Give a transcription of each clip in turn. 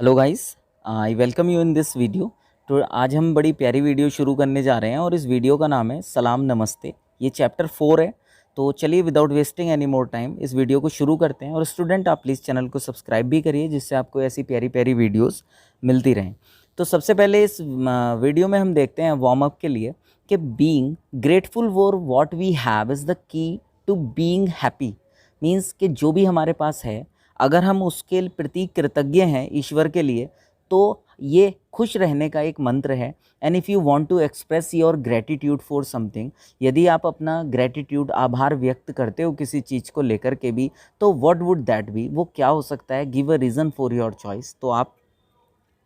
Hello guys, I welcome you in this video. तो आज हम बड़ी प्यारी वीडियो शुरू करने जा रहे हैं और इस वीडियो का नाम है सलाम नमस्ते। ये चैप्टर 4 है। तो चलिए without wasting any more time इस वीडियो को शुरू करते हैं। और स्टूडेंट, आप प्लीज़ चैनल को सब्सक्राइब भी करिए जिससे आपको ऐसी प्यारी प्यारी वीडियोस मिलती रहें। तो सबसे पहले इस वीडियो में हम देखते हैं वार्म अप के लिए कि being grateful for what we have is the key to being happy. Means कि जो भी हमारे पास है, अगर हम उसके प्रति कृतज्ञ हैं ईश्वर के लिए, तो ये खुश रहने का एक मंत्र है। And if you want to express your gratitude for something, यदि आप अपना ग्रेटिट्यूड आभार व्यक्त करते हो किसी चीज़ को लेकर के भी, तो व्हाट वुड दैट बी, वो क्या हो सकता है? Give a reason for your choice. तो आप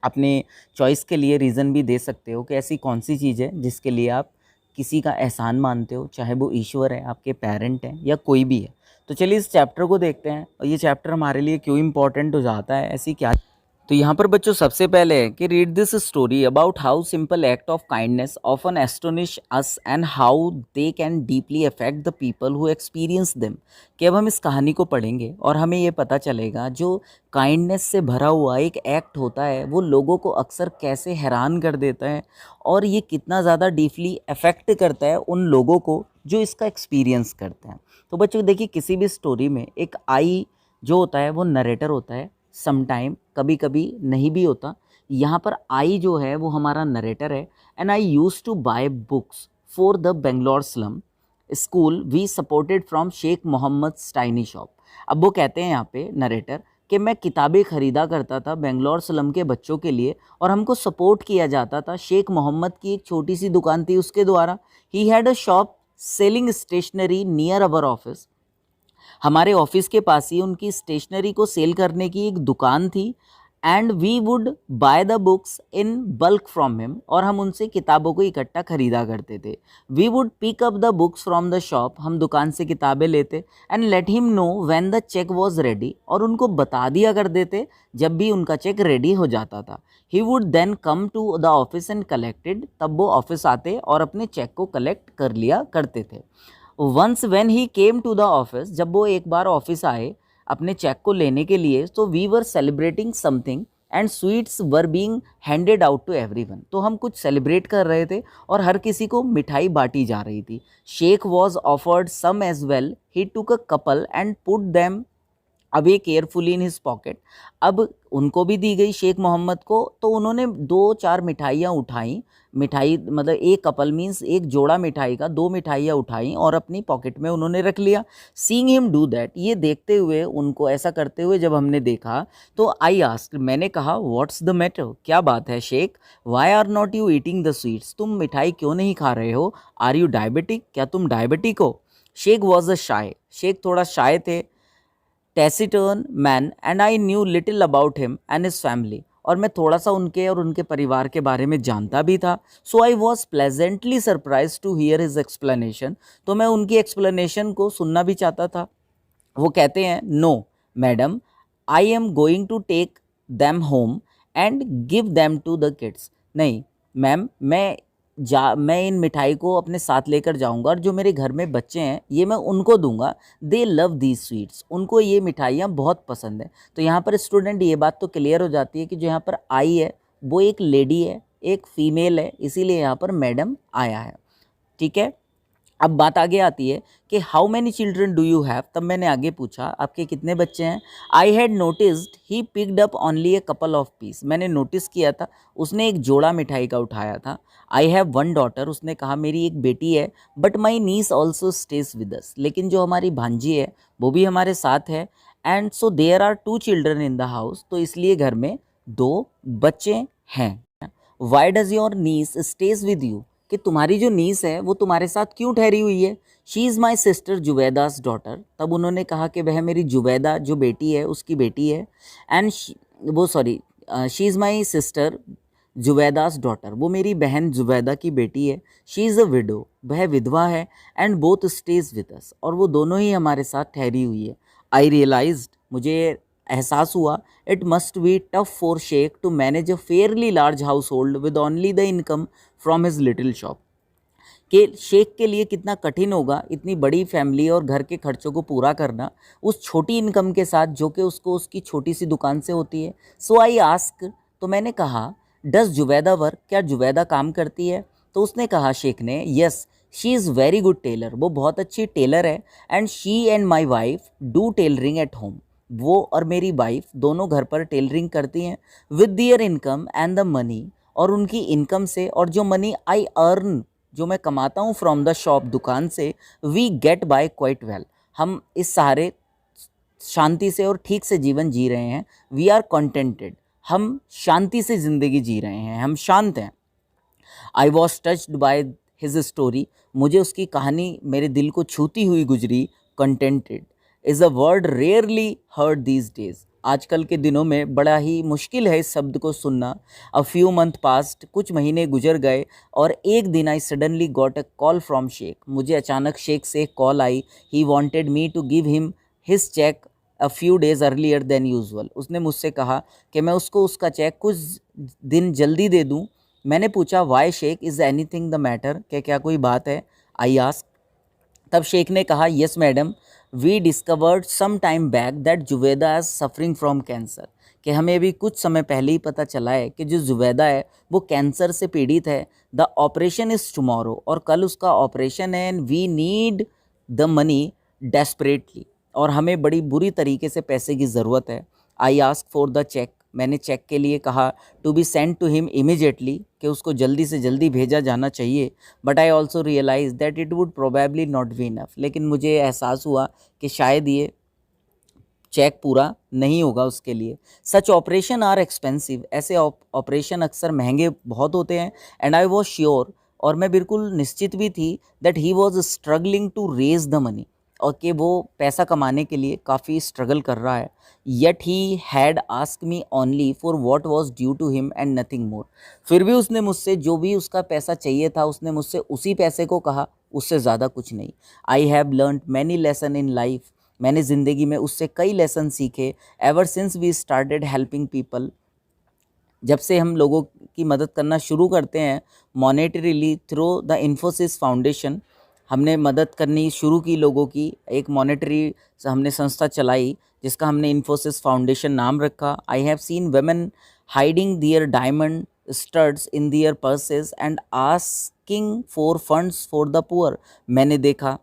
अपने चॉइस के लिए रीज़न भी दे सकते हो कि ऐसी कौन सी चीज़ है जिसके लिए आप किसी का एहसान मानते हो, चाहे वो ईश्वर है, आपके पेरेंट हैं या कोई भी है। तो चलिए इस चैप्टर को देखते हैं और ये चैप्टर हमारे लिए क्यों इम्पोर्टेंट हो जाता है, ऐसी क्या। तो यहाँ पर बच्चों सबसे पहले है कि read this story about how simple act of kindness often astonish us and how they can deeply affect the people who experience them. कि अब हम इस कहानी को पढ़ेंगे और हमें ये पता चलेगा जो काइंडनेस से भरा हुआ एक एक्ट होता है वो लोगों को अक्सर कैसे हैरान कर देता है और ये कितना ज़्यादा डीपली अफेक्ट करता है उन लोगों को जो इसका एक्सपीरियंस करते हैं। तो बच्चों देखिए, किसी भी स्टोरी में एक आई जो होता है वो नरेटर होता है, समटाइम कभी कभी नहीं भी होता। यहाँ पर आई जो है वो हमारा नरेटर है। And I use to buy books for the Bangalore slum school we supported from Sheikh Mohammed स्टाइनी शॉप। अब वो कहते हैं यहाँ पे नरेटर कि मैं किताबें ख़रीदा करता था बेंगलोर स्लम के बच्चों के लिए और हमको सपोर्ट किया जाता था शेख मोहम्मद की एक छोटी सी दुकान थी उसके द्वारा। He had a shop selling stationery near our office. हमारे ऑफिस के पास ही उनकी स्टेशनरी को सेल करने की एक दुकान थी। And we would buy the books in bulk from him, और हम उनसे किताबों को इकट्ठा खरीदा करते थे। We would pick up the books from the shop, हम दुकान से किताबें लेते। And let him know when the cheque was ready, और उनको बता दिया कर देते जब भी उनका चेक रेडी हो जाता था। He would then come to the office and collected, तब वो ऑफिस आते और अपने चेक को कलेक्ट कर लिया करते थे। Once when he came to the office, जब वो एक बार ऑफिस आए अपने चेक को लेने के लिए, तो we were celebrating something and sweets were being handed out to everyone. तो हम कुछ सेलिब्रेट कर रहे थे और हर किसी को मिठाई बांटी जा रही थी। Sheikh was offered some as well, he took a couple and put them away carefully in his pocket. अब उनको भी दी गई शेख मोहम्मद को, तो उन्होंने दो चार मिठाइयाँ उठाई। मिठाई मतलब एक कपल मीन्स एक जोड़ा मिठाई का, दो मिठाइयाँ उठाई और अपनी पॉकेट में उन्होंने रख लिया। सीइंग हिम डू दैट, ये देखते हुए, उनको ऐसा करते हुए जब हमने देखा, तो आई आस्क्ड, मैंने कहा, व्हाट्स द मैटर, क्या बात है Sheikh? Why are not you eating the sweets, तुम मिठाई क्यों नहीं खा रहे हो? आर यू डायबिटिक, क्या तुम डायबिटिक हो? Sheikh was a shy, Sheikh थोड़ा शाय थे। Taciturn man and I knew little about him and his family, और मैं थोड़ा सा उनके और उनके परिवार के बारे में जानता भी था। So I was pleasantly surprise to hear his explanation, तो मैं उनकी एक्सप्लेनेशन को सुनना भी चाहता था। वो कहते हैं, no madam, I am going to take them home and give them to the kids. नहीं मैम, मैं इन मिठाई को अपने साथ लेकर जाऊंगा और जो मेरे घर में बच्चे हैं ये मैं उनको दूंगा। दे लव दीज स्वीट्स, उनको ये मिठाइयाँ बहुत पसंद है। तो यहाँ पर स्टूडेंट ये बात तो क्लियर हो जाती है कि जो यहाँ पर आई है वो एक लेडी है, एक फीमेल है, इसीलिए यहाँ पर मैडम आया है। ठीक है, अब बात आगे आती है कि how many children do you have. तब मैंने आगे पूछा, आपके कितने बच्चे हैं? I had noticed he picked up only a couple of peace, मैंने नोटिस किया था उसने एक जोड़ा मिठाई का उठाया था। आई हैव वन डॉटर, उसने कहा मेरी एक बेटी है। But my niece also stays with us, लेकिन जो हमारी भांजी है वो भी हमारे साथ है। And so there are two children in the house, तो इसलिए घर में दो बच्चे हैं। Why does your niece stay with you, कि तुम्हारी जो नीस है वो तुम्हारे साथ क्यों ठहरी हुई है? She is my sister Zubaida's daughter, तब उन्होंने कहा कि वह मेरी जुबैदा जो बेटी है उसकी बेटी है। And she is my sister Zubaida's daughter, वो मेरी बहन जुबैदा की बेटी है। शी इज़ अ विडो, वह विधवा है। एंड बोथ स्टेज विद अस, और वो दोनों ही हमारे साथ ठहरी हुई है। आई रियलाइज्ड, मुझे एहसास हुआ, it must be tough for Sheikh to manage a fairly large household with only the income from his little shop, कि शेख के लिए कितना कठिन होगा इतनी बड़ी फैमिली और घर के खर्चों को पूरा करना उस छोटी इनकम के साथ जो कि उसको उसकी छोटी सी दुकान से होती है। सो आई आस्क, तो मैंने कहा, डज जुबैदा वर्क, क्या जुबैदा काम करती है? तो उसने कहा, शेख ने, yes she is very good tailor, वो बहुत अच्छी टेलर है, and she and my wife do tailoring at home, वो और मेरी वाइफ दोनों घर पर टेलरिंग करती हैं, with their income and the money, और उनकी इनकम से और जो मनी आई अर्न, जो मैं कमाता हूँ फ्रॉम द शॉप, दुकान से, we get by quite well, हम इस सहारे शांति से और ठीक से जीवन जी रहे हैं। वी आर कंटेंटेड, हम शांति से ज़िंदगी जी रहे हैं, हम शांत हैं। I was touched by his story, मुझे उसकी कहानी मेरे दिल को छूती हुई गुजरी। Contented is a word rarely heard these days, आजकल के दिनों में बड़ा ही मुश्किल है इस शब्द को सुनना। अ फ्यू मंथ पास्ट, कुछ महीने गुजर गए, और एक दिन I suddenly got a call from Sheikh, मुझे अचानक शेख से एक कॉल आई। He wanted me to give him his cheque a few days earlier than usual, उसने मुझसे कहा कि मैं उसको उसका चेक कुछ दिन जल्दी दे दूँ। मैंने पूछा, why Sheikh, is anything the matter, क्या कोई बात है? आई आस्क, तब शेख ने कहा, yes madam, we discovered some time back that Zubaida is suffering from cancer, कि हमें अभी कुछ समय पहले ही पता चला है कि जो जुबैदा है वो कैंसर से पीड़ित है। द ऑपरेशन इज़ टुमारो, और कल उसका ऑपरेशन है, and we need the money desperately, और हमें बड़ी बुरी तरीके से पैसे की ज़रूरत है। I ask for the cheque, मैंने चेक के लिए कहा, to be send to him immediately, कि उसको जल्दी से जल्दी भेजा जाना चाहिए। But I also realise that it would probably not be enough, लेकिन मुझे एहसास हुआ कि शायद ये चेक पूरा नहीं होगा उसके लिए। सच ऑपरेशन आर एक्सपेंसिव, ऐसे ऑपरेशन अक्सर महंगे बहुत होते हैं। एंड आई वॉज श्योर, और मैं बिल्कुल निश्चित भी थी, that he was struggling to raise the money, और कि वो पैसा कमाने के लिए काफ़ी स्ट्रगल कर रहा है। Yet he had ask me only for what was due to him and nothing more, फिर भी उसने मुझसे जो भी उसका पैसा चाहिए था उसने मुझसे उसी पैसे को कहा, उससे ज़्यादा कुछ नहीं। I have learned many lesson in life, मैंने ज़िंदगी में उससे कई लेसन सीखे। Ever since we started helping people, जब से हम लोगों की मदद करना शुरू करते हैं monetarily through the Infosys foundation, हमने मदद करनी शुरू की लोगों की, एक मॉनेटरी हमने संस्था चलाई जिसका हमने इन्फोसिस फाउंडेशन नाम रखा। I have seen women hiding their diamond studs in their purses and asking for funds for the poor, मैंने देखा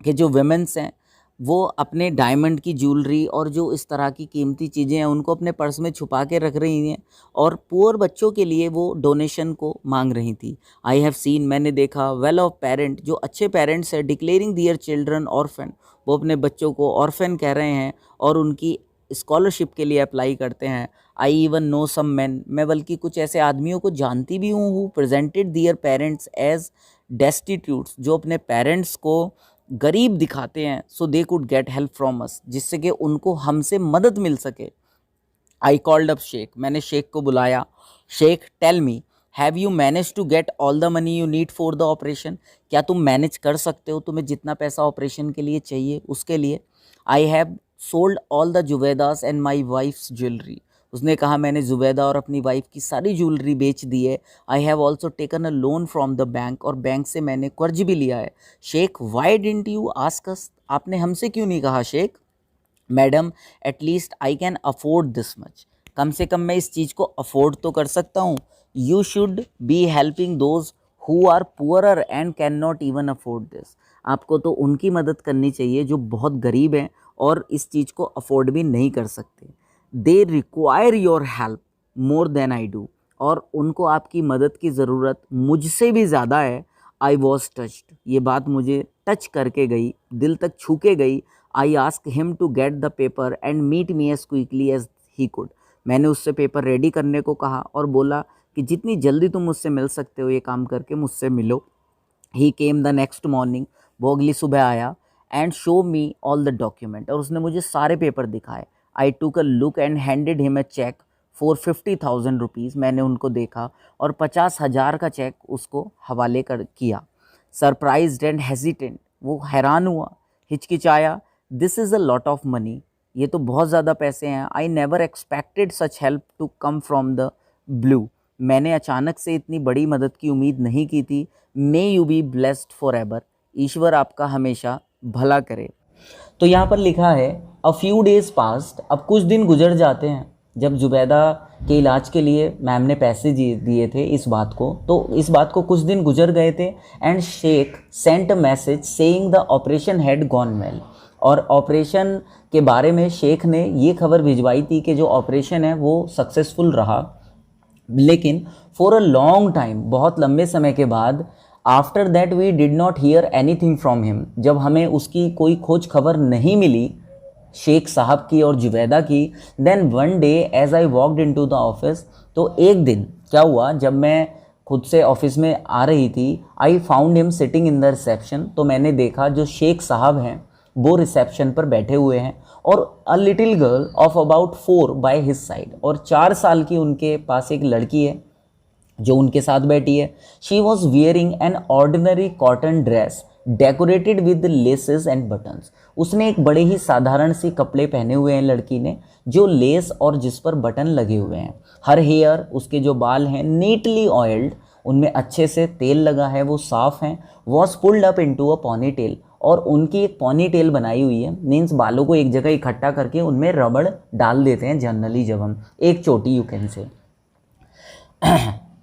कि जो वेमेंस हैं वो अपने डायमंड की ज्वेलरी और जो इस तरह की कीमती चीज़ें हैं उनको अपने पर्स में छुपा के रख रही हैं, और पुअर बच्चों के लिए वो डोनेशन को मांग रही थी। आई हैव सीन, मैंने देखा, वेल ऑफ पेरेंट, जो अच्छे पेरेंट्स हैं, डिक्लेयरिंग दियर चिल्ड्रन ऑर्फन, वो अपने बच्चों को ऑर्फन कह रहे हैं और उनकी स्कॉलरशिप के लिए अप्लाई करते हैं। I even know some man, मैं बल्कि कुछ ऐसे आदमियों को जानती भी हूँ, who presented their parents as destitutes, जो अपने पेरेंट्स को गरीब दिखाते हैं, so they could get help from us, जिससे कि उनको हमसे मदद मिल सके। आई कॉल्ड अप शेख, मैंने शेख को बुलाया। Sheikh, tell me, have you manage to get all the money you need for the operation, क्या तुम मैनेज कर सकते हो, तुम्हें जितना पैसा ऑपरेशन के लिए चाहिए उसके लिए? I have sold all the Zubaida's and my wife's jewellery, उसने कहा, मैंने जुबैदा और अपनी वाइफ की सारी ज्वेलरी बेच दी है। I have also taken a loan from the bank, और बैंक से मैंने कर्ज भी लिया है। Sheikh, why didn't you ask us, आपने हमसे क्यों नहीं कहा? Sheikh, madam, at least I can afford this much, कम से कम मैं इस चीज़ को अफोर्ड तो कर सकता हूँ। You should be helping those who are poorer and can not even afford this, आपको तो उनकी मदद करनी चाहिए जो बहुत गरीब हैं और इस चीज़ को अफोर्ड भी नहीं कर सकते। They require your help more than I do, और उनको आपकी मदद की ज़रूरत मुझसे भी ज़्यादा है। आई वॉज टच्ड, ये बात मुझे टच करके गई, दिल तक छू के गई। I ask him to get the paper and meet me as quickly as he could, मैंने उससे पेपर रेडी करने को कहा और बोला कि जितनी जल्दी तुम मुझसे मिल सकते हो ये काम करके मुझसे मिलो। He came the next morning, वो अगली सुबह आया, and show me all the document, और उसने मुझे सारे पेपर दिखाए। I took a look and handed him a cheque for 50,000 rupees, मैंने उनको देखा और 50,000 का चेक उसको हवाले कर किया। सरप्राइज्ड एंड हेजिटेंट, वो हैरान हुआ, हिचकिचाया। This is a lot of money, ये तो बहुत ज़्यादा पैसे हैं। I never expected such help to come from the blue, मैंने अचानक से इतनी बड़ी मदद की उम्मीद नहीं की थी। May you be blessed forever, ईश्वर आपका हमेशा भला करे। तो यहाँ पर लिखा है अ फ्यू डेज पास्ट, अब कुछ दिन गुजर जाते हैं। जब जुबैदा के इलाज के लिए मैम ने पैसे दिए थे इस बात को, तो इस बात को कुछ दिन गुजर गए थे। And Sheikh sent a message saying the operation had gone well, और ऑपरेशन के बारे में शेख ने ये खबर भिजवाई थी कि जो ऑपरेशन है वो सक्सेसफुल रहा। लेकिन फॉर अ लॉन्ग टाइम, बहुत लंबे समय के बाद, after that we did not hear anything from him, जब हमें उसकी कोई खोज खबर नहीं मिली शेख साहब की और जुबैदा की। Then one day as I walked into the office, तो एक दिन क्या हुआ, जब मैं खुद से ऑफिस में आ रही थी, I found him sitting in the reception, तो मैंने देखा जो शेख साहब हैं वो रिसेप्शन पर बैठे हुए हैं, और a little girl of about 4 by his side, और 4 साल की उनके पास एक लड़की है जो उनके साथ बैठी है। She was wearing an ordinary cotton dress decorated with laces and buttons, उसने एक बड़े ही साधारण सी कपड़े पहने हुए हैं लड़की ने, जो लेस और जिस पर बटन लगे हुए हैं। हर हेयर, उसके जो बाल हैं, नीटली ऑयल्ड, उनमें अच्छे से तेल लगा है, वो साफ़ हैं। Was pulled up into a ponytail, और उनकी एक पॉनी टेल बनाई हुई है, मीन्स बालों को एक जगह इकट्ठा करके उनमें रबड़ डाल देते हैं जनरली जब हम, एक चोटी you can say.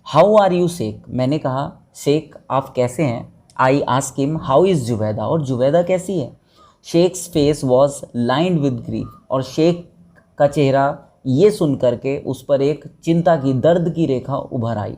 How are you Sheikh, मैंने कहा शेख आप कैसे हैं। I ask him how is Zubaida, और जुबैदा कैसी है। Sheikh's face was lined with grief, और शेख का चेहरा ये सुन करके उस पर एक चिंता की, दर्द की रेखा उभर आई।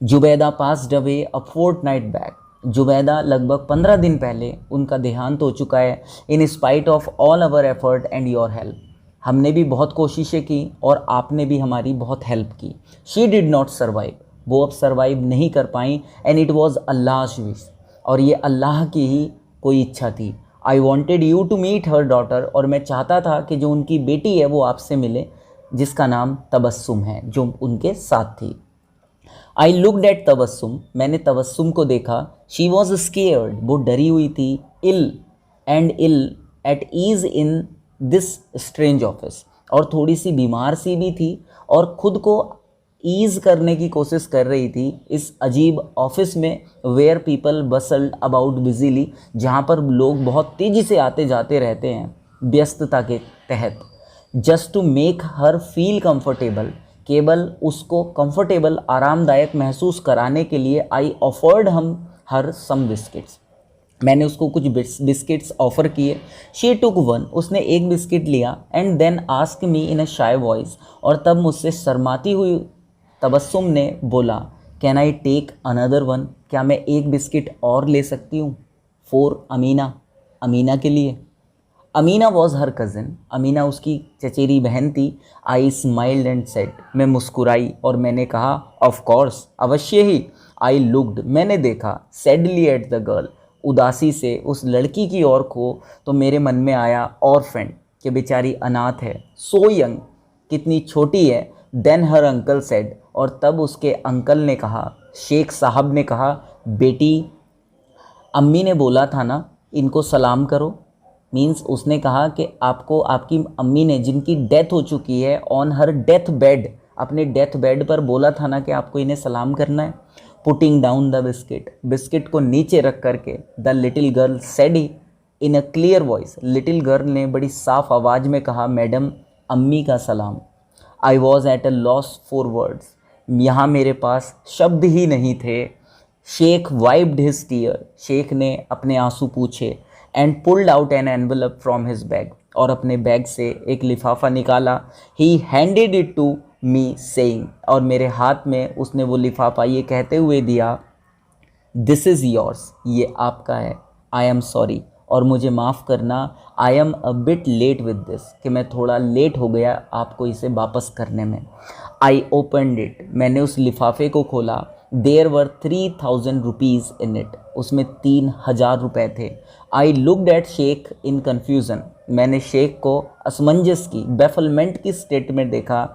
Zubaida passed away a fortnight back, Zubaida लगभग 15 दिन पहले उनका देहांत हो चुका है। In spite of all our effort and your help, हमने भी बहुत कोशिशें की और आपने भी हमारी बहुत हेल्प की। शी डिड नॉट सर्वाइव, वो अब सर्वाइव नहीं कर पाई। And it was Allah's wish, और ये अल्लाह की ही कोई इच्छा थी। I wanted you to meet her daughter, और मैं चाहता था कि जो उनकी बेटी है वो आपसे मिले, जिसका नाम तबस्सुम है, जो उनके साथ थी। आई लुक्ड एट तबस्सुम, मैंने तबस्सुम को देखा। शी वॉज स्केयर्ड, वो डरी हुई थी। Ill at ease in this strange office, और थोड़ी सी बीमार सी भी थी, और ख़ुद को ईज़ करने की कोशिश कर रही थी इस अजीब ऑफिस में, वेयर पीपल बसल्ड अबाउट बिजीली, जहाँ पर लोग बहुत तेज़ी से आते जाते रहते हैं व्यस्तता के तहत। Just to make her feel comfortable, केवल उसको कंफर्टेबल, आरामदायक महसूस कराने के लिए, आई ऑफर्ड हम हर सम बिस्किट्स, मैंने उसको कुछ बिस्किट्स ऑफ़र किए। शी टुक वन, उसने एक बिस्किट लिया। And then ask me in a shy voice, और तब मुझसे शर्माती हुई तबस्सुम ने बोला, can I take another one, क्या मैं एक बिस्किट और ले सकती हूँ। फॉर अमीना, अमीना के लिए। Amina was her cousin, Amina उसकी चचेरी बहन थी। आई स्माइल्ड एंड सेड, मैं मुस्कुराई और मैंने कहा, ऑफ कोर्स, अवश्य ही। आई लुक्ड, मैंने देखा, सैडली एट द गर्ल, उदासी से उस लड़की की ओर को, तो मेरे मन में आया ऑर्फेन, कि बेचारी अनाथ है। सो यंग, कितनी छोटी है। देन हर अंकल सेड, और तब उसके अंकल ने कहा, शेख साहब ने कहा, बेटी अम्मी ने बोला था ना इनको सलाम करो। मीन्स उसने कहा कि आपको आपकी अम्मी ने, जिनकी डेथ हो चुकी है, ऑन हर डेथ बेड, अपने डेथ बेड पर बोला था ना कि आपको इन्हें सलाम करना है। Putting down the biscuit, biscuit को नीचे रख करके, the little girl said in a clear voice, little girl ने बड़ी साफ आवाज़ में कहा, मैडम अम्मी का सलाम। I was at a loss for words, यहाँ मेरे पास शब्द ही नहीं थे। Sheikh wiped his tear, Sheikh ने अपने आंसू पूछे। And pulled out an envelope from his bag, और अपने बैग से एक लिफाफा निकाला। He handed it to me saying, और मेरे हाथ में उसने वो लिफाफा ये कहते हुए दिया, दिस इज़ योर्स, ये आपका है। आई एम सॉरी, और मुझे माफ़ करना। I am a bit late with this, कि मैं थोड़ा लेट हो गया आपको इसे वापस करने में। आई ओपनड इट, मैंने उस लिफाफे को खोला। There were 3000 rupees in it, उसमें 3000 रुपये थे। I looked at Sheikh in confusion, मैंने शेख को असमंजस की, बेफलमेंट की स्टेट में देखा।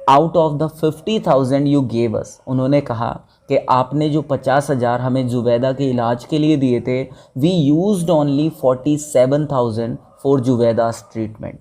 Out of the 50,000 you gave us, उन्होंने कहा कि आपने जो 50,000 हमें जुबैदा के इलाज के लिए दिए थे, we used only 47,000 for Zubaida's treatment.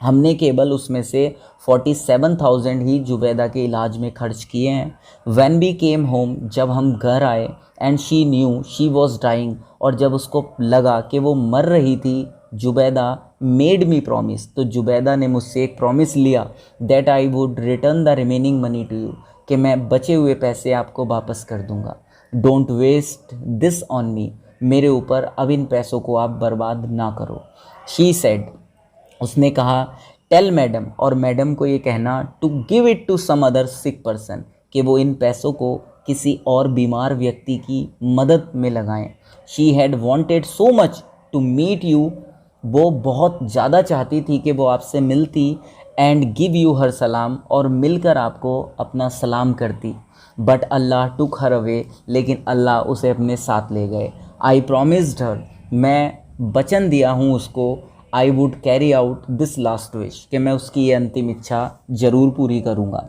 हमने केवल उसमें से 47,000 ही जुबैदा के इलाज में खर्च किए हैं। व्हेन वी केम होम, जब हम घर आए, and she knew she was dying, और जब उसको लगा कि वो मर रही थी, जुबैदा मेड मी प्रॉमिस, तो जुबैदा ने मुझसे एक प्रॉमिस लिया, that I would return the remaining money to you, कि मैं बचे हुए पैसे आपको वापस कर दूंगा। Don't waste this on me, मेरे ऊपर अब इन पैसों को आप बर्बाद ना करो। शी सेड, उसने कहा, टेल मैडम, और मैडम को ये कहना, to give it to some other sick person, कि वो इन पैसों को किसी और बीमार व्यक्ति की मदद में लगाएं। She had wanted so much to meet you, वो बहुत ज़्यादा चाहती थी कि वो आपसे मिलती, एंड गिव यू हर सलाम, और मिलकर आपको अपना सलाम करती। But Allah took her away, लेकिन अल्लाह उसे अपने साथ ले गए। आई प्रॉमिस्ड हर, मैं वचन दिया हूँ उसको, I would carry out this last wish, कि मैं उसकी ये अंतिम इच्छा ज़रूर पूरी करूँगा।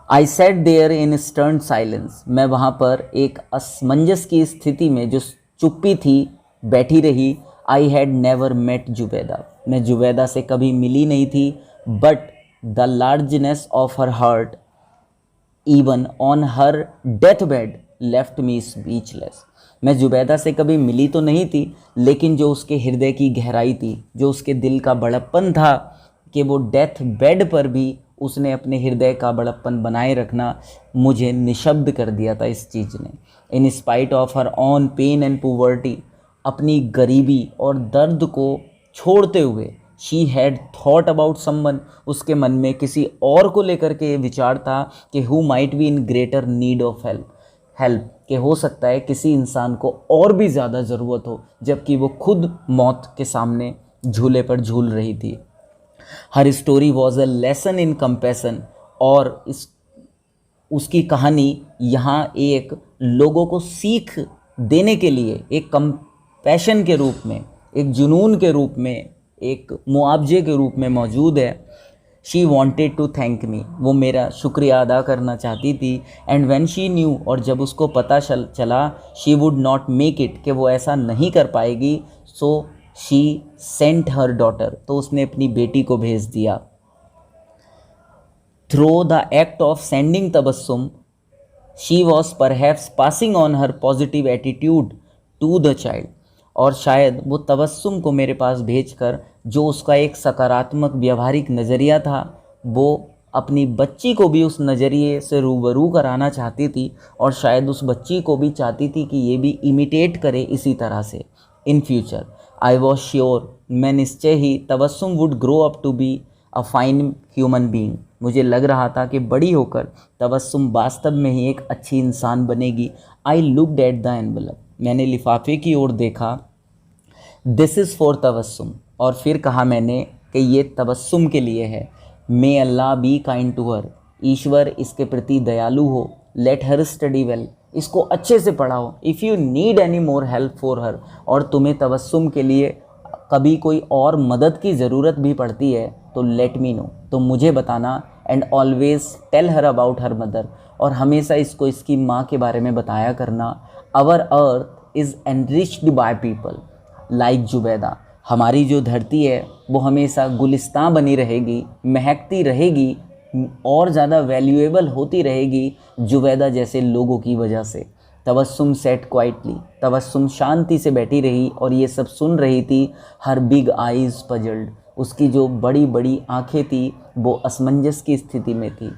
I sat there in stern silence, मैं वहाँ पर एक असमंजस की स्थिति में जो चुप्पी थी बैठी रही। I had never met Zubaida, मैं जुबैदा से कभी मिली नहीं थी, but the largeness of her heart even on her death bed left me speechless, मैं जुबैदा से कभी मिली तो नहीं थी, लेकिन जो उसके हृदय की गहराई थी, जो उसके दिल का बड़प्पन था, कि वो डेथ बेड पर भी उसने अपने हृदय का बड़प्पन बनाए रखना, मुझे निशब्द कर दिया था इस चीज़ ने। In spite of her own pain and poverty, अपनी गरीबी और दर्द को छोड़ते हुए, she had thought about someone, उसके मन में किसी और को लेकर के ये विचार था कि who might be in greater need of help, कि हो सकता है किसी इंसान को और भी ज़्यादा ज़रूरत हो, जबकि वो खुद मौत के सामने झूले पर झूल रही थी। Her story was a lesson in compassion, और उसकी कहानी यहाँ एक लोगों को सीख देने के लिए, एक कंपैशन के रूप में, एक जुनून के रूप में, एक मुआवजे के रूप में मौजूद है। She wanted to thank me, वो मेरा शुक्रिया अदा करना चाहती थी। एंड व्हेन शी न्यू, और जब उसको पता चला, she would not make it, कि वो ऐसा नहीं कर पाएगी, so she sent her daughter, तो उसने अपनी बेटी को भेज दिया। Through the act of sending Tabassum, she was perhaps passing on her positive attitude to the child, और शायद वो तबस्सुम को मेरे पास भेजकर जो उसका एक सकारात्मक व्यवहारिक नज़रिया था, वो अपनी बच्ची को भी उस नज़रिए से रूबरू कराना चाहती थी, और शायद उस बच्ची को भी चाहती थी कि ये भी इमिटेट करे इसी तरह से in future. I was sure, मैं निश्चय ही, Tabassum would grow up to be a fine human being, मुझे लग रहा था कि बड़ी होकर तबस्सुम वास्तव में ही एक अच्छी इंसान बनेगी। आई लुक्ड एट द एनवलप, मैंने लिफाफे की ओर देखा। दिस इज़ फॉर तबस्सुम, और फिर कहा मैंने कि ये तबस्सुम के लिए है। मे अल्लाह बी काइंड टू हर, ईश्वर इसके प्रति दयालु हो। लेट हर स्टडी वेल, इसको अच्छे से पढ़ाओ। If you need any more help for her, और तुम्हें तबस्सुम के लिए कभी कोई और मदद की ज़रूरत भी पड़ती है तो लेट मी नो, तो मुझे बताना। And always tell her about her mother, और हमेशा इसको इसकी माँ के बारे में बताया करना। Our earth is enriched by people like Zubaida, हमारी जो धरती है वो हमेशा गुलिस्तां बनी रहेगी, महकती रहेगी, और ज़्यादा वैल्यूएबल होती रहेगी जुबैदा जैसे लोगों की वजह से। तबस्सुम सेट क्वाइटली, तबस्सुम शांति से बैठी रही और ये सब सुन रही थी। हर बिग आइज़ पजल्ड, उसकी जो बड़ी बड़ी आंखें थी वो असमंजस की स्थिति में थी,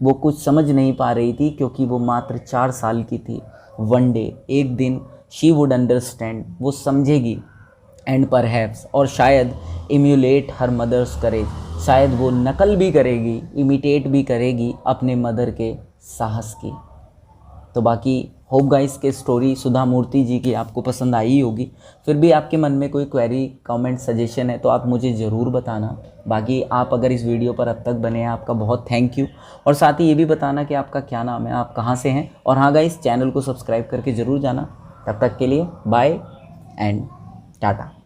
वो कुछ समझ नहीं पा रही थी, क्योंकि वो मात्र 4 साल की थी। वन डे, एक दिन, शी वुड अंडरस्टैंड, वो समझेगी। एंड परहैप्स, और शायद इम्यूलेट हर मदर्स करेज, शायद वो नकल भी करेगी, इमिटेट भी करेगी अपने मदर के साहस की। तो बाकी होप गाइस के स्टोरी सुधा मूर्ति जी की आपको पसंद आई होगी। फिर भी आपके मन में कोई क्वेरी, कमेंट, सजेशन है तो आप मुझे ज़रूर बताना। बाकी आप अगर इस वीडियो पर अब तक बने हैं, आपका बहुत थैंक यू। और साथ ही ये भी बताना कि आपका क्या नाम है, आप कहाँ से हैं। और हाँ गाइस, चैनल को सब्सक्राइब करके ज़रूर जाना। तब तक के लिए बाय एंड टाटा।